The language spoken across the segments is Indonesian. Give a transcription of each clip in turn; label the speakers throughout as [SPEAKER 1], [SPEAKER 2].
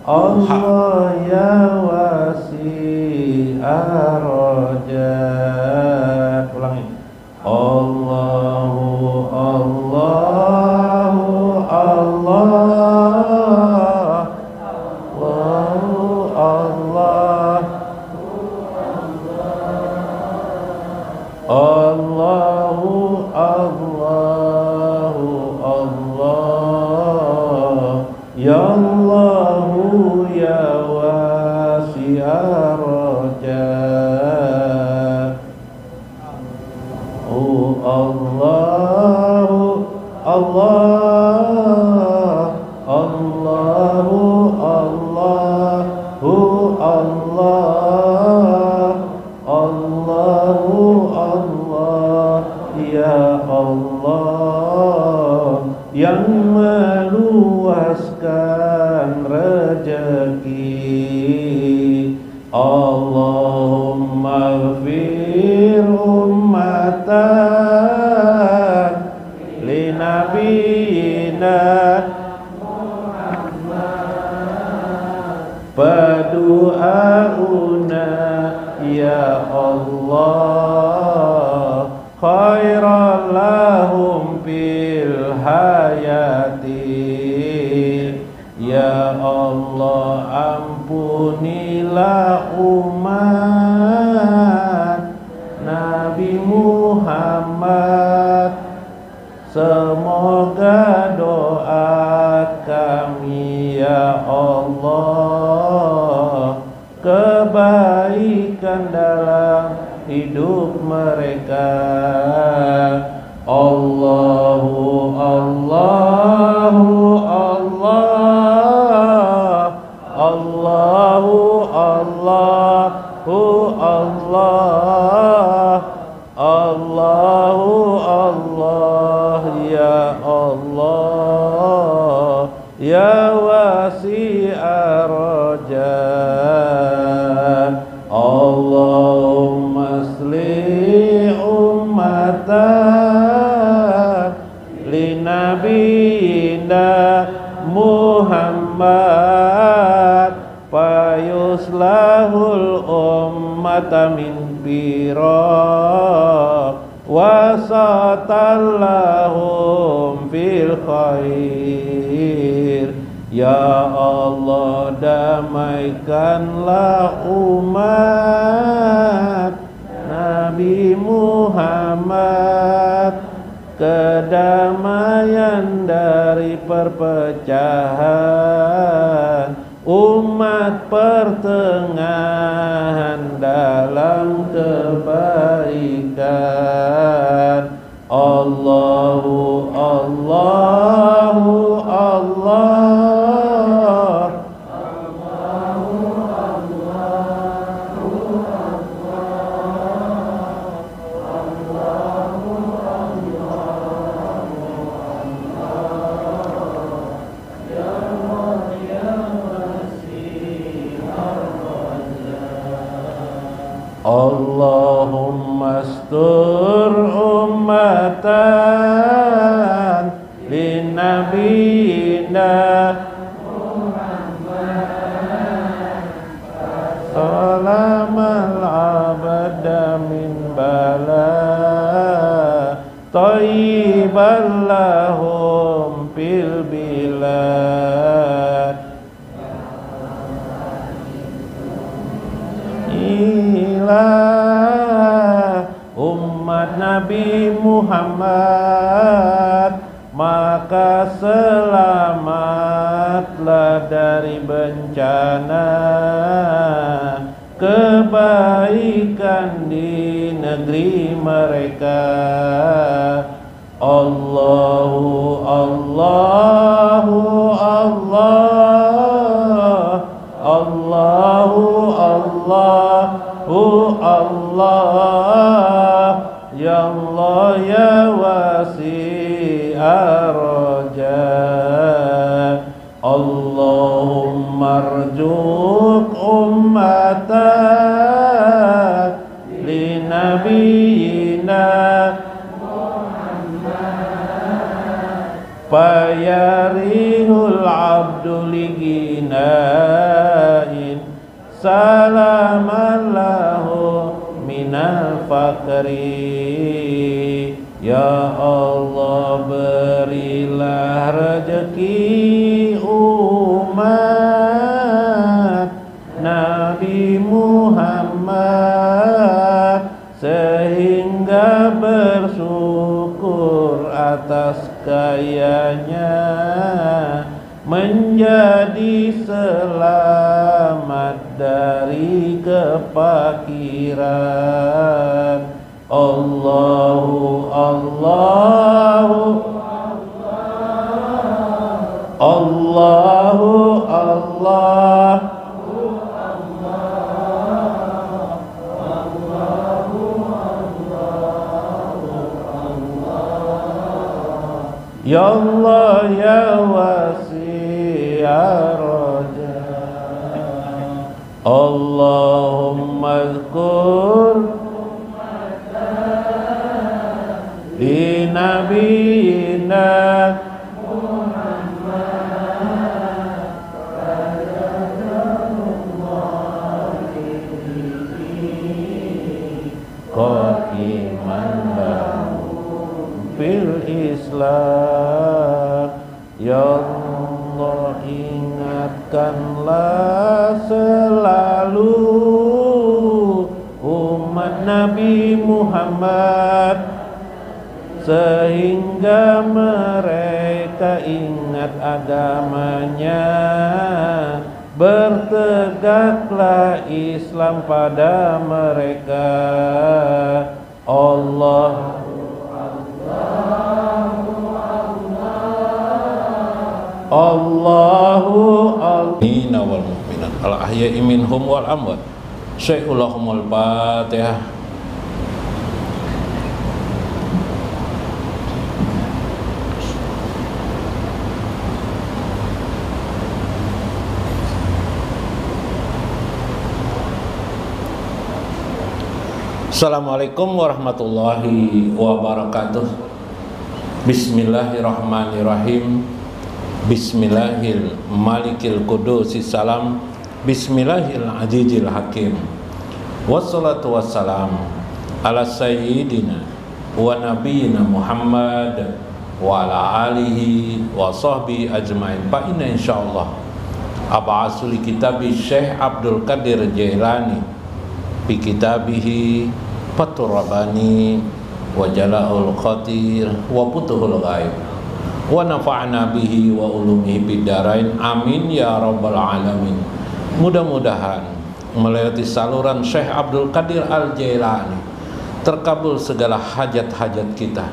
[SPEAKER 1] Allah ya wasi'ar rajat. Ulangi. Allahu Allahu Allah Allahu Allah Allahu Allahu Allah ya Allahu ya wasi'ar rajat. Allahu Allah Allahu Allahu Allah Allahu Allah ya Allah yang meluaskan rezeki. Allahumma ighfir ummatan li nabiyina Fadu'auna ya Allah khairan lahum fil hayati. Ya Allah ampunilah umat Nabi Muhammad. Semoga doa kami ya Allah kebaikan dalam hidup mereka. Allahu Allahu Allah Allahu Allahu Allah Allahu Allah ya Allah ya wasi'ar rajat. Allahumma asli ummatan li nabiyina Muhammad fayuslahul ummata min firaq wasatallahum fil khair. Ya Allah damaikanlah umat Nabi Muhammad, kedamaian dari perpecahan, umat pertengahan dalam kebaikan. Allahu Allahu Allah Allahu Allahu Allahumma astur ummatan li nabiyina Muhammad salamal abada min bala thayyiban lahum fil bilad. Umat Nabi Muhammad, maka selamatlah dari bencana, kebaikan di negeri mereka. Allahu Allahu Allah Allahu Allahu Allah ya Allah ya wasi'ar rajat. Allahumma arzuq ummatan li nabiyina Muhammad fayarihul abdu ligina inain salaman lahu minal fakri. Ya Allah, berilah rezeki umat Nabi Muhammad sehingga bersyukur atas kayanya, menjadi selamat dari kefakiran. Allahu Allahu Allahu Allah. Ya Allah ya wasi'ar raja, Allahumma zkur li nabiyina qa'iman fil Islam. Ya Allah, ingatkanlah selalu umat Nabi Muhammad sehingga mereka ingat agamanya. Bertegaklah Islam pada mereka. Allah Allahu al-mu'mina wal mu'minat al-ahya'i minhum wal amwat. Syai'ullahumul Fatihah. Assalamualaikum warahmatullahi wabarakatuh. Bismillahirrahmanirrahim. Bismillahil malikil qudusis salam. Bismillahil azizil hakim. Wassalatu wassalam ala sayyidina wa nabiyina Muhammad wa ala alihi wa sahbihi ajmain. Fa inna insyaallah ab'asul kitabi Syekh Abdul Qadir Jailani bi kitabihi Fathur Rabbani wa Jala'ul Qadir wa Futuhul Ghaib wa nafa'na bihi wa ulumihi bidarain. Amin ya rabbal alamin. Mudah-mudahan melewati saluran Syekh Abdul Qadir Al-Jailani terkabul segala hajat-hajat kita.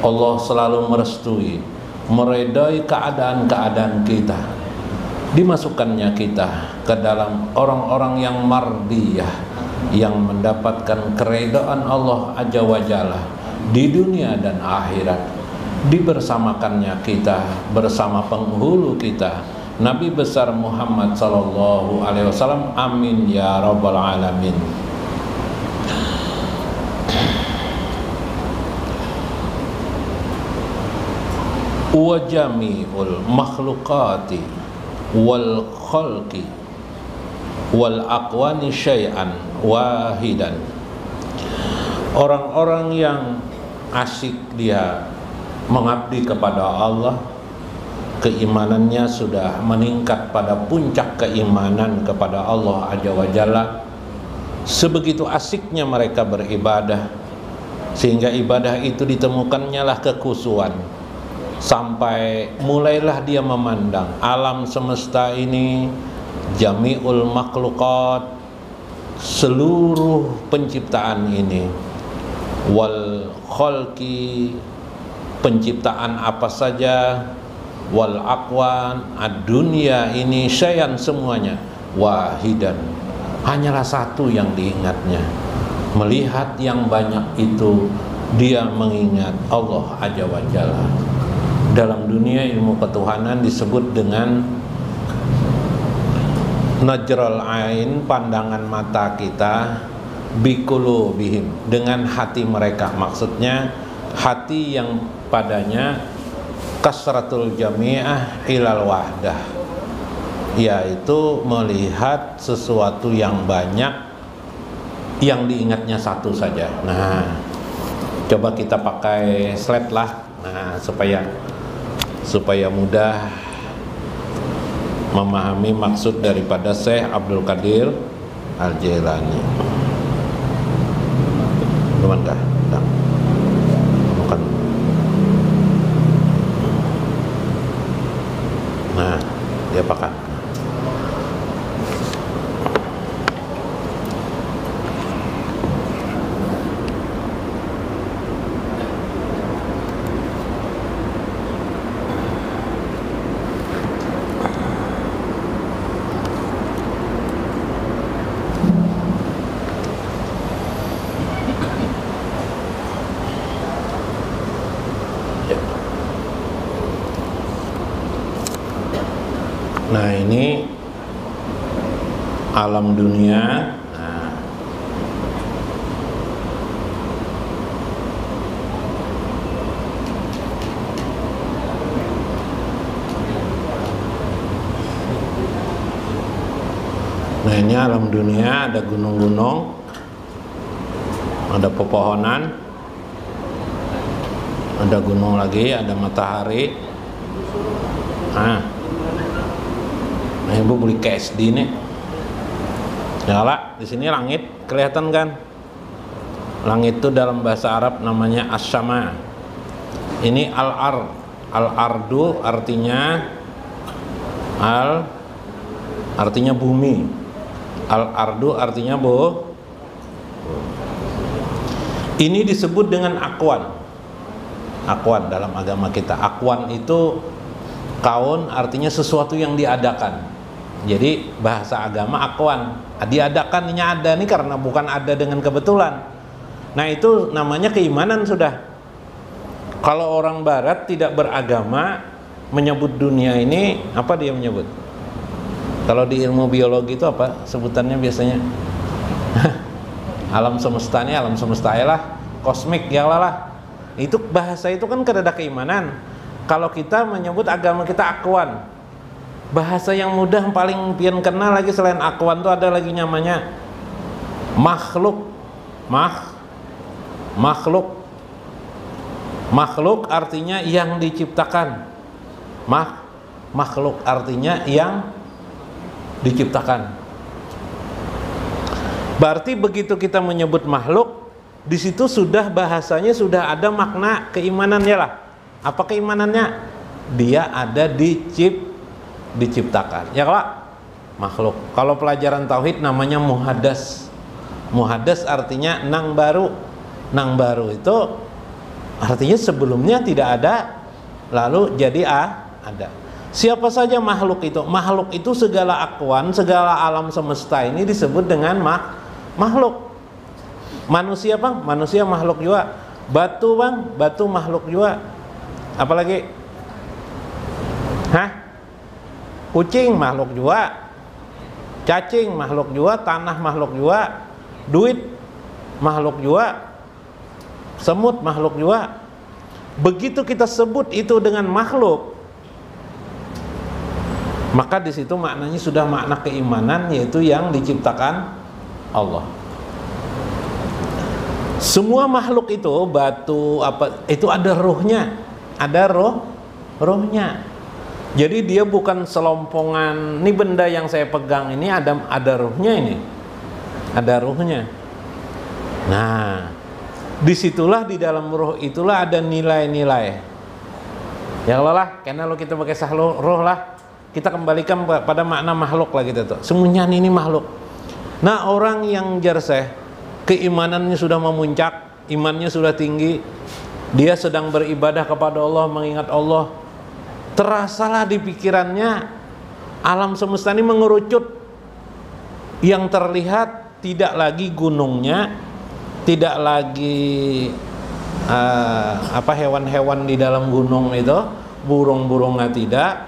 [SPEAKER 1] Allah selalu merestui, meredai keadaan-keadaan kita, dimasukkannya kita ke dalam orang-orang yang mardiyah, yang mendapatkan keredaan Allah Azza wa Jalla di dunia dan akhirat. Dibersamakannya kita bersama penghulu kita Nabi besar Muhammad sallallahu alaihi wasallam. Amin ya rabbal alamin. Wa jami'ul makhluqati wal khalqi wal aqwani syai'an wahidan. Orang-orang yang asyik dia mengabdi kepada Allah, keimanannya sudah meningkat pada puncak keimanan kepada Allah Azza wa Jalla. Sebegitu asiknya mereka beribadah, sehingga ibadah itu ditemukannya lah kekhusyuan, sampai mulailah dia memandang alam semesta ini, jami'ul makhluqat, seluruh penciptaan ini, wal khalqi, penciptaan apa saja, wal aqwan, ad-dunya ini, syai'an semuanya, wahidan, hanyalah satu yang diingatnya. Melihat yang banyak itu, dia mengingat Allah Azza wa Jalla. Dalam dunia ilmu ketuhanan disebut dengan najral ain, pandangan mata kita, biqulubihim, dengan hati mereka. Maksudnya hati yang padanya kasratul jami'ah ilal wahdah, yaitu melihat sesuatu yang banyak yang diingatnya satu saja. Nah, coba kita pakai slide lah. Nah, supaya mudah memahami maksud daripada Syekh Abdul Qadir Al-Jailani. Teman kah? Bukan. Nah, dia pakai. Nah, ini alam dunia. Nah, ini alam dunia, ada gunung-gunung, ada pepohonan, ada gunung lagi, ada matahari. Nah, ibu beli KSD nih. Nyala, di sini langit kelihatan kan? Langit itu dalam bahasa Arab namanya as-sama. Ini al-ard. Al-ardu artinya bumi. Al-ardu artinya ini disebut dengan akwan. Akwan dalam agama kita. Akwan itu kaun, artinya sesuatu yang diadakan. Jadi bahasa agama akwan, diadakan, ini ada nih karena bukan ada dengan kebetulan. Nah, itu namanya keimanan sudah. Kalau orang barat tidak beragama menyebut dunia ini, apa dia menyebut? Kalau di ilmu biologi itu apa sebutannya biasanya? Alam semesta ini, alam semesta lah, kosmik ya lah. Itu bahasa itu kan karena ada keimanan. Kalau kita menyebut agama kita akwan, bahasa yang mudah paling pian kenal lagi selain akwan tuh ada lagi namanya makhluk. Makhluk artinya yang diciptakan. Makhluk artinya yang diciptakan. Berarti begitu kita menyebut makhluk, di situ sudah bahasanya sudah ada makna keimanannya lah. Apa keimanannya? Dia ada diciptakan. Ya Pak? Makhluk. Kalau pelajaran tauhid namanya muhaddas. Muhaddas artinya nang baru. Nang baru itu artinya sebelumnya tidak ada, lalu jadi ada. Siapa saja makhluk itu? Makhluk itu segala akwan, segala alam semesta ini disebut dengan makhluk. Manusia bang, manusia makhluk juga. Batu bang, batu makhluk juga. Apalagi? Kucing makhluk juga. Cacing makhluk juga, tanah makhluk juga, duit makhluk juga, semut makhluk juga. Begitu kita sebut itu dengan makhluk, maka di situ maknanya sudah makna keimanan, yaitu yang diciptakan Allah. Semua makhluk itu, batu apa itu ada ruhnya, ada rohnya. Jadi dia bukan selompongan. Ini benda yang saya pegang ini ada ruhnya ini, ada ruhnya. Nah, disitulah di dalam ruh itulah ada nilai-nilai. Ya Allah lah, karena lo kita pakai roh lah, kita kembalikan pada makna makhluk lah kita tuh. Semuanya ini makhluk. Nah, orang yang jerseh, keimanannya sudah memuncak, imannya sudah tinggi, dia sedang beribadah kepada Allah, mengingat Allah. Terasalah di pikirannya alam semesta ini mengerucut. Yang terlihat tidak lagi gunungnya, tidak lagi hewan-hewan di dalam gunung itu, burung-burungnya tidak,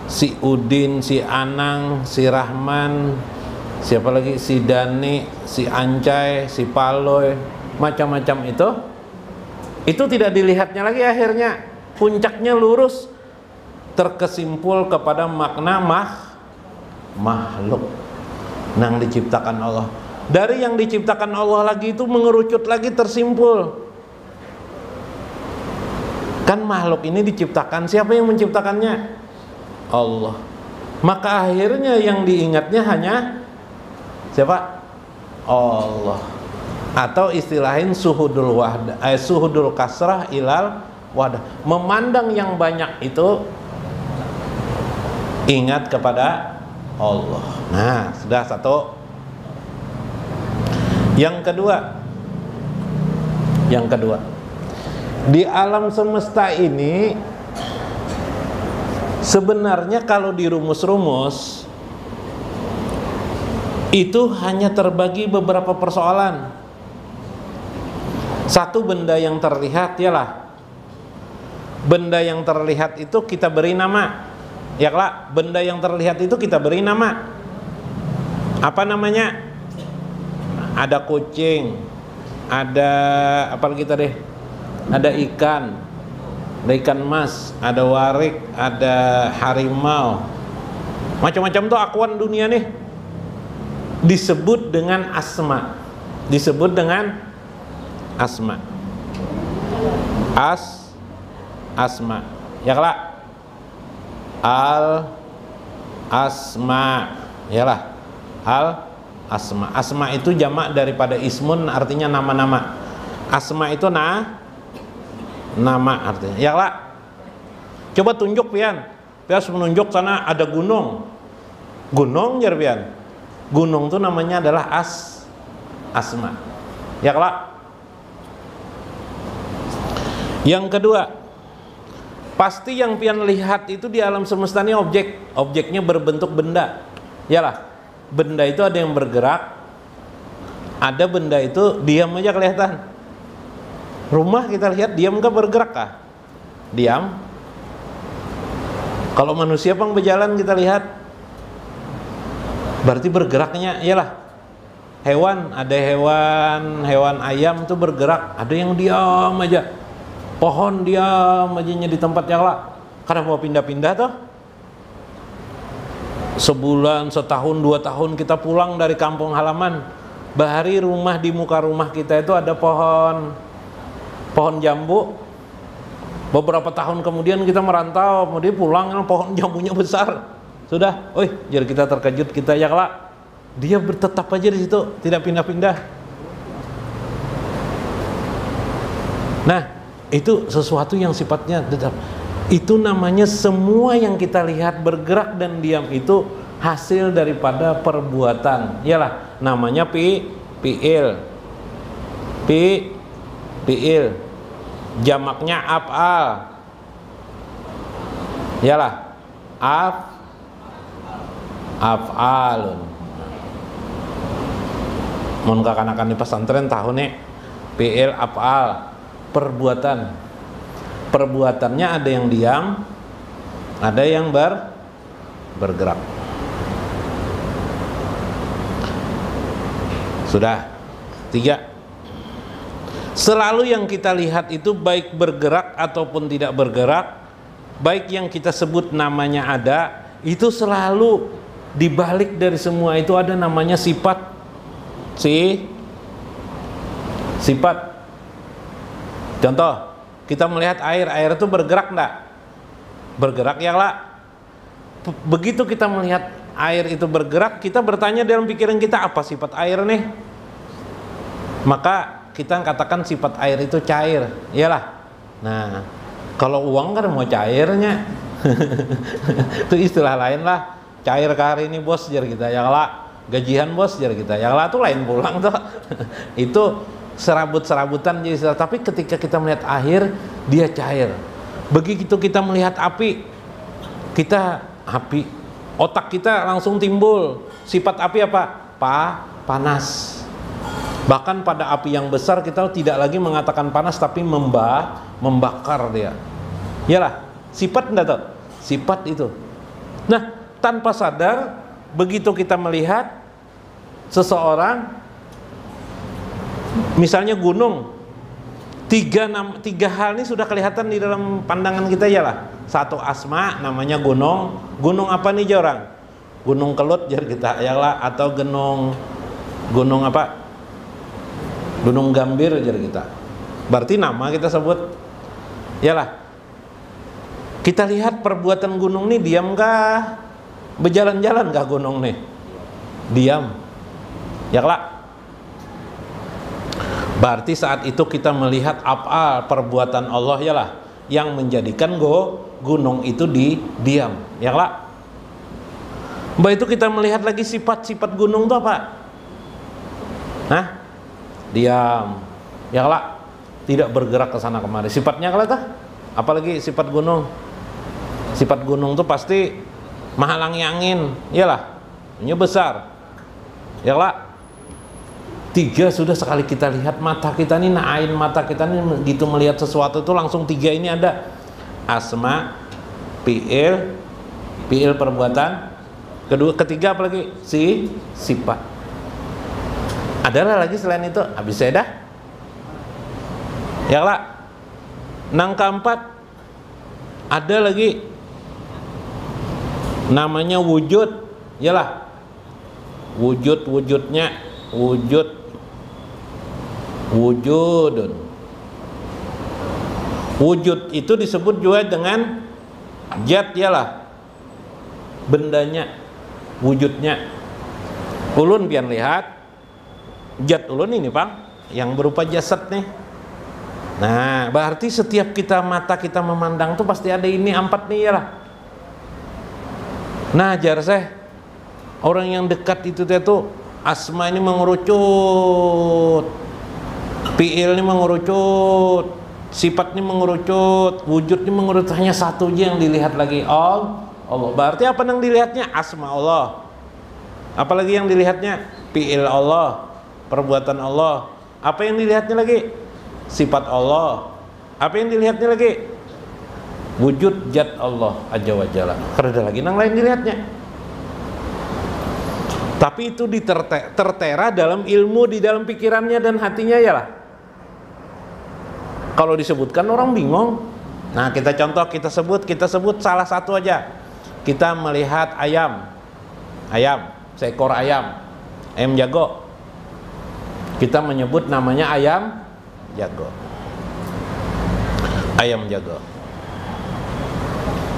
[SPEAKER 1] si Udin, si Anang, si Rahman, siapa lagi, si Dani, si Ancai, si Paloy, macam-macam itu tidak dilihatnya lagi. Akhirnya puncaknya lurus, terkesimpul kepada makna makhluk yang diciptakan Allah. Dari yang diciptakan Allah lagi itu mengerucut lagi tersimpul. Kan makhluk ini diciptakan, siapa yang menciptakannya? Allah. Maka akhirnya yang diingatnya hanya siapa? Allah. Atau istilahin suhudul wahdah, suhudul kasrah ilal wahdah. Memandang yang banyak itu ingat kepada Allah. Nah, sudah satu. Yang kedua, di alam semesta ini sebenarnya kalau dirumus-rumus itu hanya terbagi beberapa persoalan. Satu, benda yang terlihat, yalah. Benda yang terlihat itu kita beri nama. Ya lah, benda yang terlihat itu kita beri nama. Apa namanya? Ada kucing, ada apa lagi tadi? Ada ikan mas, ada warik, ada harimau. Macam-macam tuh akuan dunia nih. Disebut dengan asma. Disebut dengan asma. Asma. Ya lah. Al asma. Yalah. Al asma. Asma itu jamak daripada ismun, artinya nama-nama. Asma itu nama artinya. Ya lah. Coba tunjuk Pian. Pian menunjuk sana ada gunung. Gunung jar Pian. Gunung itu namanya adalah asma. Ya lah. Yang kedua, pasti yang Pian lihat itu di alam semesta ini objeknya berbentuk benda. Yalah. Benda itu ada yang bergerak, ada benda itu diam aja kelihatan. Rumah kita lihat diam kah, bergerak kah? Diam. Kalau manusia pang berjalan kita lihat, berarti bergeraknya iyalah. Hewan, ada hewan ayam itu bergerak, ada yang diam aja. Pohon diam aja di tempat yang lah. Karena mau pindah-pindah tuh. Sebulan, setahun, 2 tahun kita pulang dari kampung halaman, bahari rumah di muka rumah kita itu ada pohon jambu. Beberapa tahun kemudian kita merantau, kemudian pulang pohon jambunya besar. Sudah, jadi kita terkejut, kita yaklah. Dia tetap aja di situ, tidak pindah-pindah. Nah, itu sesuatu yang sifatnya tetap. Itu namanya semua yang kita lihat bergerak dan diam itu hasil daripada perbuatan. Iyalah, namanya fi'il. Jamaknya af'al. Iyalah, af'alun. Mun kakanakan di pesantren tahu nih, fi'il af'al, perbuatan. Perbuatannya ada yang diam, ada yang bergerak. Sudah. 3. Selalu yang kita lihat itu baik bergerak ataupun tidak bergerak, baik yang kita sebut namanya ada, itu selalu dibalik dari semua itu ada namanya sifat. Sifat. Contoh, kita melihat air itu bergerak enggak? Bergerak ya lah. Begitu kita melihat air itu bergerak, kita bertanya dalam pikiran kita, apa sifat air nih? Maka kita katakan sifat air itu cair, iyalah. Nah, kalau uang kan mau cairnya. Itu istilah lain lah. Cair ke hari ini bos, jar kita ya lah. Gajian bos, jar kita ya lah, tuh lain pulang tuh. Itu serabut-serabutan jadi. Tapi ketika kita melihat air, dia cair. Begitu kita melihat api, otak kita langsung timbul sifat api apa? Panas. Bahkan pada api yang besar kita tidak lagi mengatakan panas, tapi membakar dia. Iyalah, sifat enggak tuh? Sifat itu. Nah, tanpa sadar begitu kita melihat seseorang, misalnya gunung, tiga hal ini sudah kelihatan di dalam pandangan kita ya lah. Satu asma, namanya gunung. Gunung apa nih orang? Gunung Kelut jar kita ya lah, atau gunung apa? Gunung Gambir jar kita. Berarti nama kita sebut. Yalah. Kita lihat perbuatan gunung nih diam kah? Berjalan-jalan kah gunung nih? Diam. Ya lah. Berarti saat itu kita melihat apa perbuatan Allah ya lah yang menjadikan gunung itu diam. Ya lah. Mbak itu kita melihat lagi sifat-sifat gunung itu apa? Hah? Diam. Ya lah. Tidak bergerak ke sana kemari. Sifatnya kalau tah? Apalagi sifat gunung. Sifat gunung itu pasti menghalangi angin. Iyalah. Nya besar. Ya lah. 3 sudah sekali kita lihat mata kita nih, ain mata kita nih gitu melihat sesuatu itu langsung 3 ini ada. Asma, fi'il perbuatan. Ketiga apalagi? Sifat. Ada lagi selain itu? Habis saya dah. Ya lah. Nang keempat ada lagi namanya wujud. Yalah. Wujudnya wujudun. Wujud itu disebut juga dengan zat yalah. Bendanya, wujudnya. Ulun pian lihat zat ulun ini, Bang, yang berupa jasad nih. Nah, berarti setiap mata kita memandang tuh pasti ada ini 4 nih yalah. Nah, jar saya orang yang dekat itu tuh asma ini mengerucut, fi'il ini mengerucut, sifat ini mengerucut, wujud ini mengerucut, hanya satu aja yang dilihat lagi. Allah. Berarti apa yang dilihatnya? Asma Allah. Apalagi yang dilihatnya? Fi'il Allah, perbuatan Allah. Apa yang dilihatnya lagi? Sifat Allah. Apa yang dilihatnya lagi? Wujud zat Allah Azza wa Jalla. Ada lagi yang lain dilihatnya. Tapi itu tertera dalam ilmu, di dalam pikirannya dan hatinya ya lah. Kalau disebutkan orang bingung. Nah, kita sebut salah satu aja. Kita melihat ayam, seekor ayam jago. Kita menyebut namanya ayam jago. Ayam jago.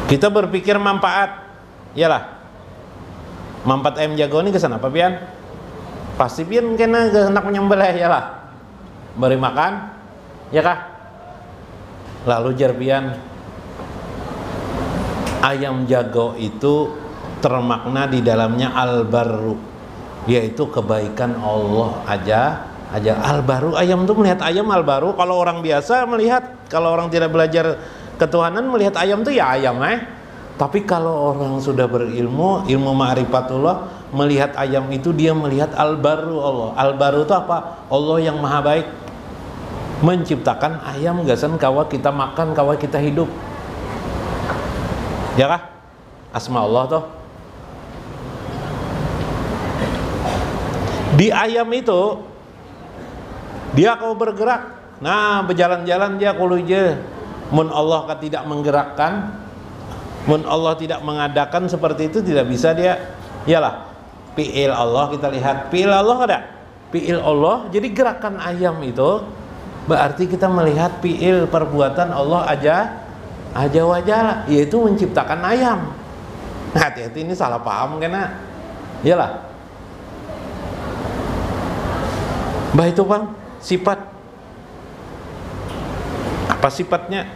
[SPEAKER 1] Kita berpikir manfaat, iyalah. Manfaat ayam jago ini kesana apa pian? Pasti pian kena hendak menyembelih iyalah. Beri makan, ya kah? Lalu jar pian, ayam jago itu termakna di dalamnya al-barru, yaitu kebaikan Allah aja. Al-baru, ayam itu melihat ayam al-baru. Kalau orang biasa melihat, kalau orang tidak belajar ketuhanan melihat ayam itu ya ayam Tapi kalau orang sudah berilmu, ilmu ma'rifatullah, melihat ayam itu dia melihat al-baru Allah. Al-baru itu apa? Allah yang maha baik menciptakan ayam gasan kawa kita makan, kawa kita hidup. Ya kah? Asma Allah toh. Di ayam itu dia kalau bergerak, nah berjalan-jalan dia kalau je, mun Allah tidak menggerakkan, mun Allah tidak mengadakan seperti itu tidak bisa dia. Iyalah, fi'il Allah kita lihat, fi'il Allah ada, fi'il Allah. Jadi gerakan ayam itu berarti kita melihat fi'il perbuatan Allah aja wajah, yaitu menciptakan ayam. Nah, hati-hati ini salah paham karena iyalah. Bah itu Bang, sifat apa sifatnya?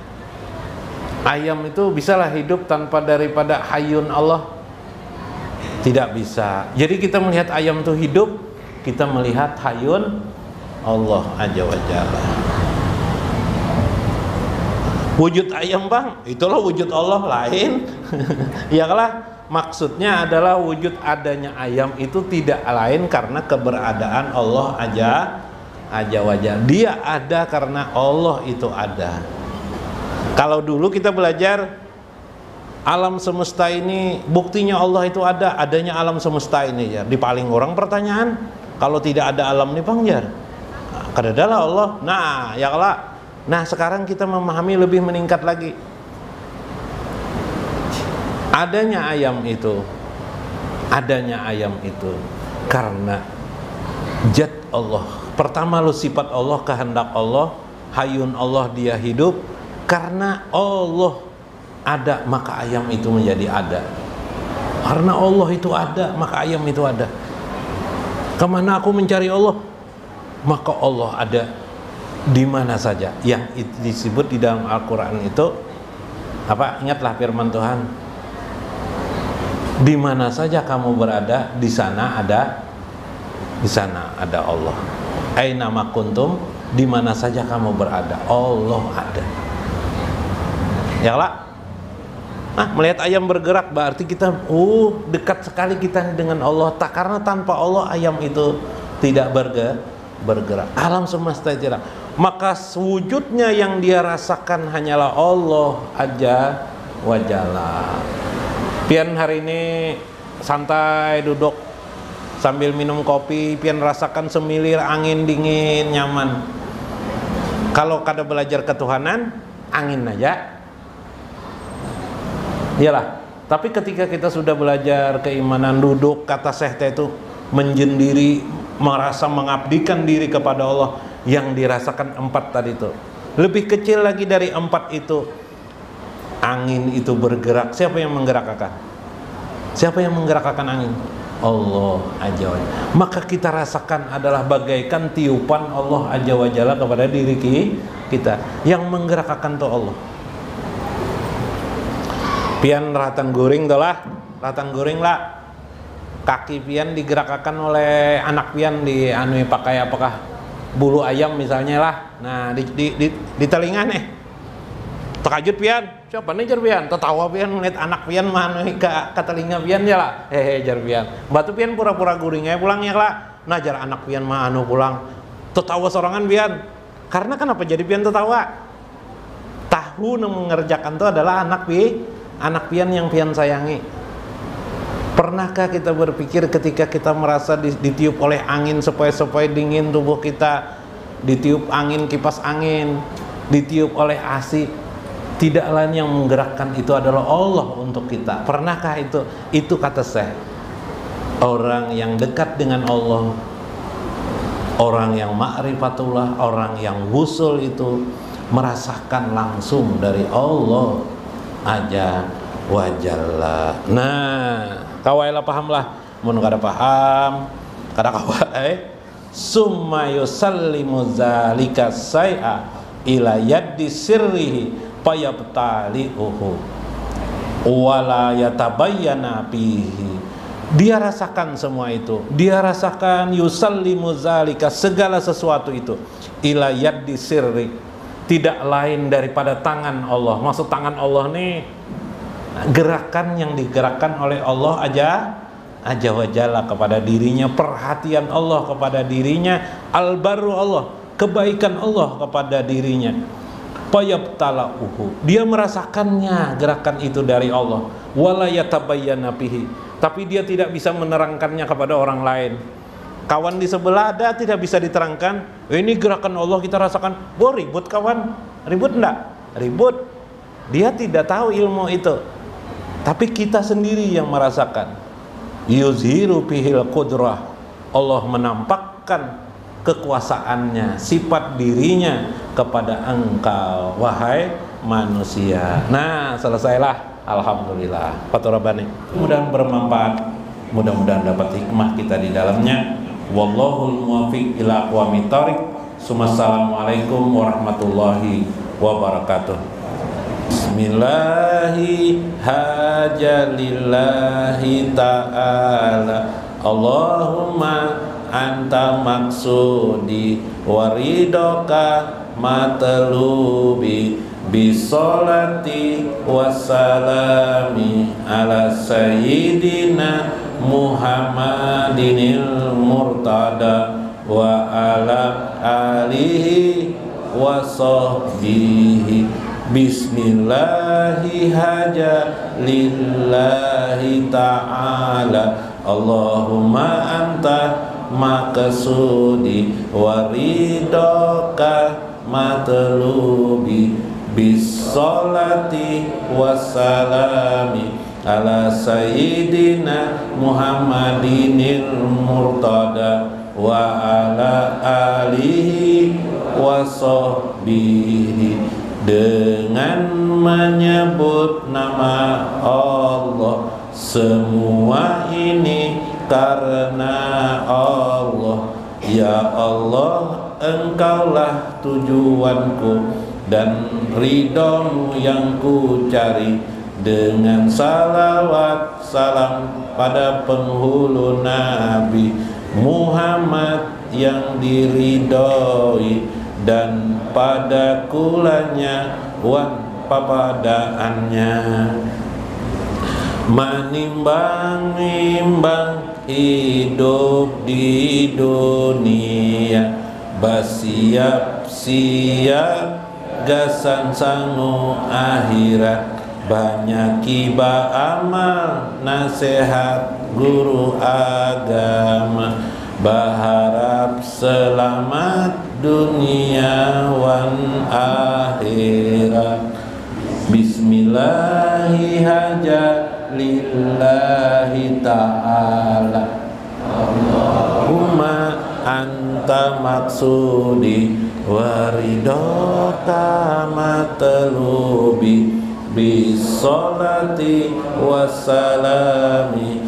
[SPEAKER 1] Ayam itu bisalah hidup tanpa daripada hayyun Allah? Tidak bisa. Jadi kita melihat ayam itu hidup, kita melihat hayyun Allah Azza wa Jalla. Wujud ayam Bang, itulah wujud Allah lain. Ya kalah. Maksudnya adalah wujud adanya ayam itu tidak lain karena keberadaan Allah aja wajah. Dia ada karena Allah itu ada. Kalau dulu kita belajar alam semesta ini, buktinya Allah itu ada, adanya alam semesta ini ya. Di paling orang pertanyaan, kalau tidak ada alam ini Bang Jar, kadadalah Allah. Nah, ya kalah. Nah, sekarang kita memahami lebih meningkat lagi. Adanya ayam itu adanya ayam itu karena zat Allah. Pertama lu sifat Allah, kehendak Allah, hayun Allah, dia hidup. Karena Allah ada, maka ayam itu menjadi ada. Karena Allah itu ada, maka ayam itu ada. Kemana aku mencari Allah? Maka Allah ada di mana saja. Yang disebut di dalam Al-Quran itu apa? Ingatlah firman Tuhan, di mana saja kamu berada, di sana ada Allah. Aina ma kuntum, di mana saja kamu berada, Allah ada. Ya lah. Melihat ayam bergerak berarti kita dekat sekali kita dengan Allah. Karena tanpa Allah ayam itu tidak bergerak. Alam semesta tidak. Maka wujudnya yang dia rasakan hanyalah Allah aja wa jalla. Pian hari ini santai duduk sambil minum kopi, pian rasakan semilir angin dingin nyaman. Kalau kada belajar ketuhanan, angin aja. Iyalah, tapi ketika kita sudah belajar keimanan, duduk kata Syekh itu menjendiri, merasa mengabdikan diri kepada Allah, yang dirasakan 4 tadi itu. Lebih kecil lagi dari 4 itu, angin itu bergerak. Siapa yang menggerakkan? Siapa yang menggerakkan angin? Allah Azza wa Jalla. Maka kita rasakan adalah bagaikan tiupan Allah Azza wa Jalla kepada diri kita. Yang menggerakkan itu Allah. Pian ratan guring tuh lah, ratan guring lah. Kaki pian digerakkan oleh anak pian di pakai apakah bulu ayam misalnya lah. Nah di telinga nih. Terkajut pian, siapa nih jar pian? Tertawa pian ngeliat anak pian ke telinga pian ya lah. Jar pian. Batu pian pura-pura guringnya pulangnya lah. Nah jar anak pian pulang. Tertawa sorangan pian. Karena kenapa jadi pian tertawa? Tahu yang mengerjakan itu adalah anak pian yang pian sayangi. Pernahkah kita berpikir ketika kita merasa ditiup oleh angin sepoi-sepoi dingin tubuh kita, ditiup angin kipas angin, ditiup oleh AC, tidak lain yang menggerakkan itu adalah Allah untuk kita. Pernahkah itu? Itu kata Syekh, orang yang dekat dengan Allah, orang yang ma'rifatullah, orang yang wusul itu merasakan langsung dari Allah aja wa jalla. Nah, kawailah pahamlah. Mun kada paham, kada kawai summa yusallimu zalika say'a ila yaddi sirrihi fayabtali'uhu wala yatabayyana fihi. Dia rasakan semua itu. Dia rasakan yusallimu zalika, segala sesuatu itu, ila yaddi sirri, tidak lain daripada tangan Allah. Maksud tangan Allah nih gerakan yang digerakkan oleh Allah aja wa jalla kepada dirinya, perhatian Allah kepada dirinya, albaru Allah, kebaikan Allah kepada dirinya. Fayabtala'uhu, dia merasakannya gerakan itu dari Allah. Wala yatabayyana bihi, tapi dia tidak bisa menerangkannya kepada orang lain. Kawan di sebelah ada, tidak bisa diterangkan. Ini gerakan Allah kita rasakan. Ribut kawan, ribut enggak? Ribut. Dia tidak tahu ilmu itu. Tapi kita sendiri yang merasakan. Yuzhiru bihil qudrah, Allah menampakkan kekuasaannya, sifat dirinya kepada engkau wahai manusia. Nah, selesailah. Alhamdulillah. Faturabani. Mudah-mudahan bermanfaat. Mudah-mudahan dapat hikmah kita di dalamnya. Wallahul muwaffiq ila aqwamit thoriq. Assalamualaikum warahmatullahi wabarakatuh. Bismillahi hajalillahi ta'ala. Allahumma anta maksudi waridoka matlubi bisolati wassalami ala sayyidina Muhammadinil murtada wa ala alihi wa sahbihi. Bismillahi haja lillahi ta'ala. Allahumma anta maqsudi waridaka matlubi bisolati wassalami ala sayyidina Muhammadinil murtada wa ala alihi wa sahbihi, dengan menyebut nama Allah. Semua ini karena Allah. Ya Allah, Engkaulah tujuanku dan ridhomu yang ku cari, dengan salawat salam pada penghulu Nabi Muhammad yang diridhoi, dan pada kulanya wan papadaannya. Menimbang-nimbang hidup di dunia, basiap-siap gasan sangu akhirat, banyak iba amal nasihat guru agama, berharap selamat dunia wan akhirat. Bismillahi hajat lillahi ta'ala, Allahumma anta maksudi waridota matlubi, bisolati wassalami